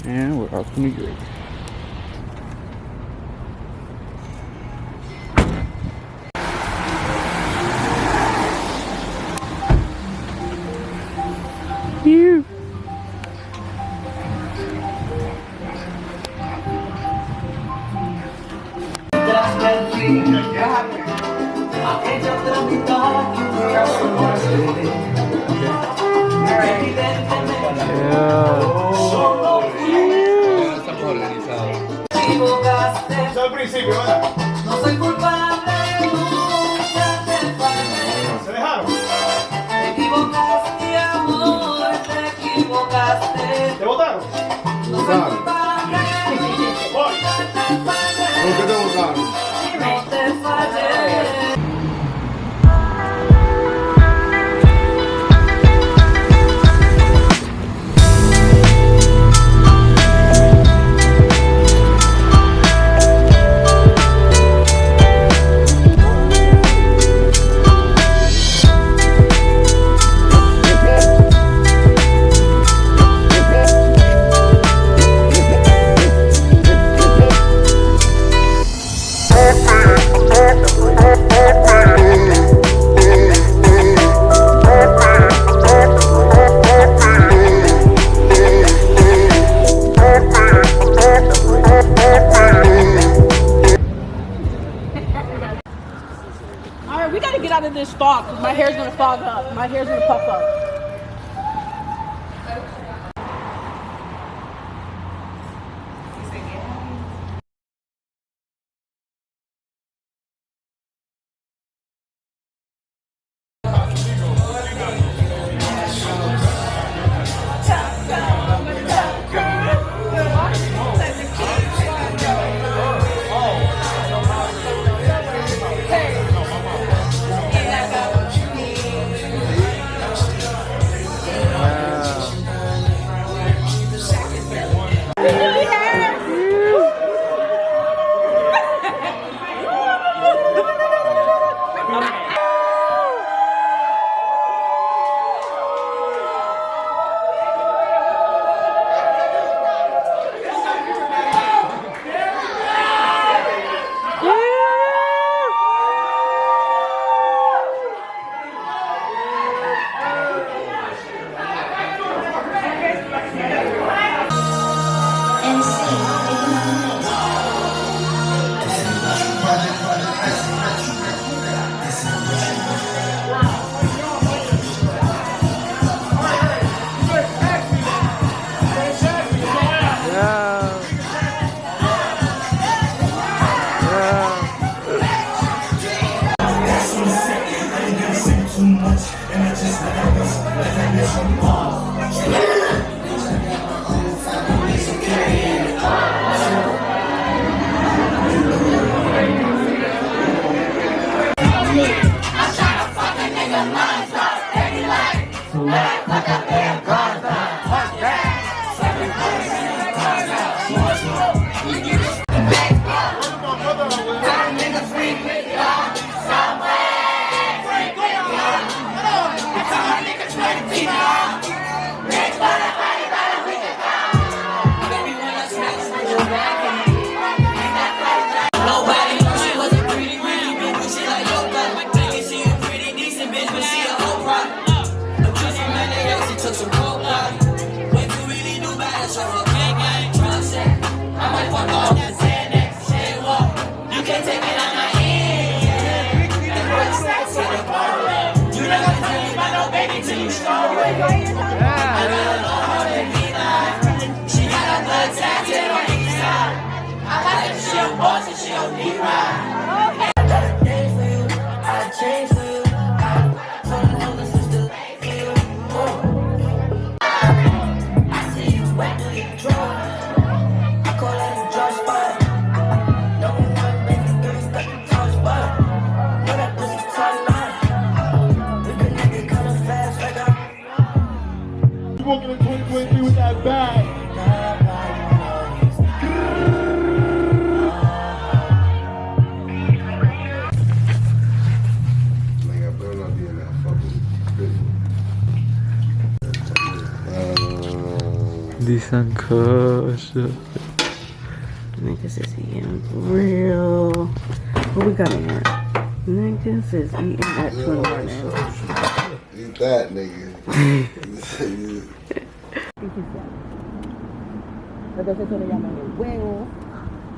And we're off to New York. You. Al principio, ¿verdad? No soy culpable, nunca te fallé. ¿Se dejaron? Te equivocaste, amor, te equivocaste. ¿Te votaron? No soy culpable, nunca te fallé. ¿Por qué te votaron? No te fallé. Alright, we gotta get out of this fog because my hair's gonna fog up. My hair's gonna puff up. Walking in 2023 with that bag. Dicen cosas. Niggas is eating real. What we got in here? Niggas is eating at 2 in the morning. Eat that, nigga. Entonces eso le llaman el juego.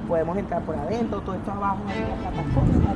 Podemos entrar por adentro, todo esto abajo en la plataforma.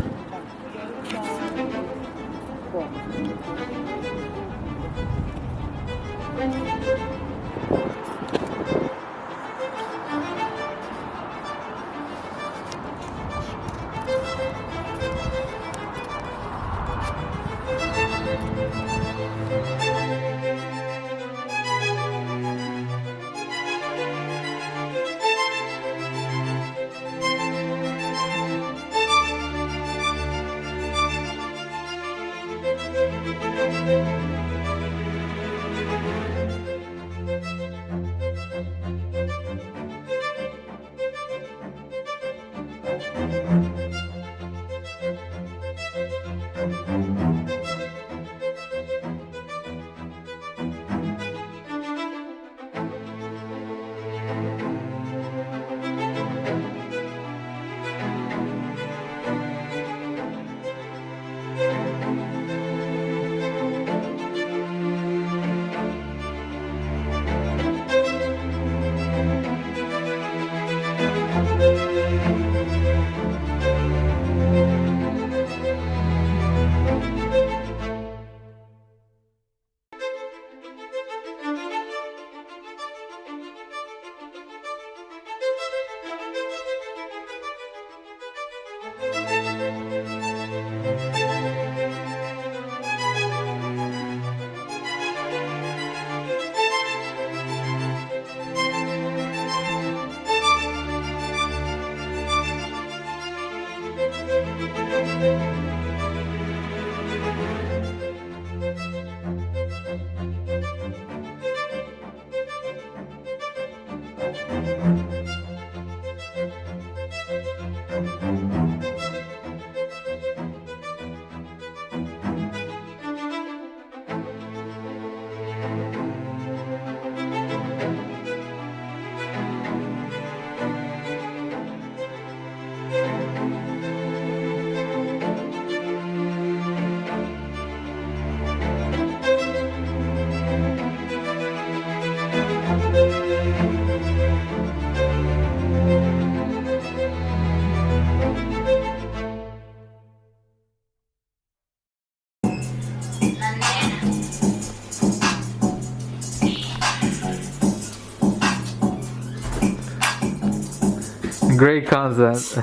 Great concept.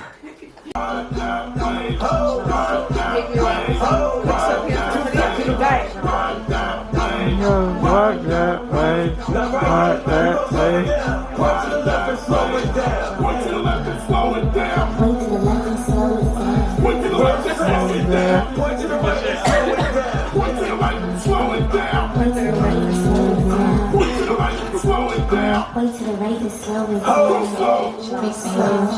Walk that way, walk that way. Walk to the left and slow it down. Walk to the left and slow it down. Walk to the left and slow it down. Walk to the left and slow it down. Walk to the right and slow it down. Walk to the right and slow it down. Walk to the right and slow it down. Walk to the right and slow it down. Walk to the right and slow it down. Big slow.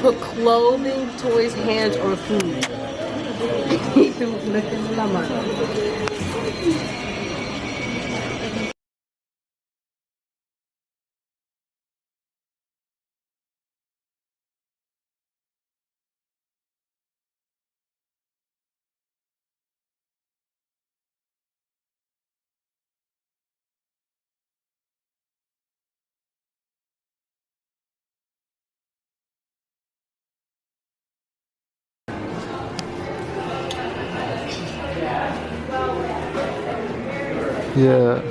Put clothing, toys, hands, or food. Y tú metes la mano. Yeah.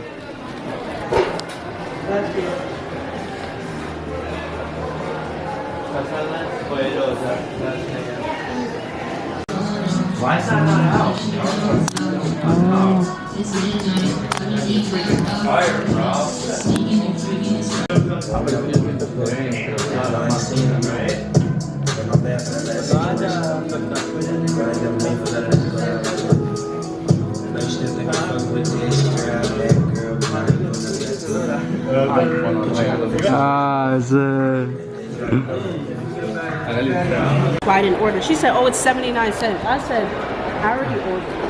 Why is that not out? Fire, bro. Ah, shit. Why I didn't order. She said, oh, it's 79 cents. I said, I already ordered.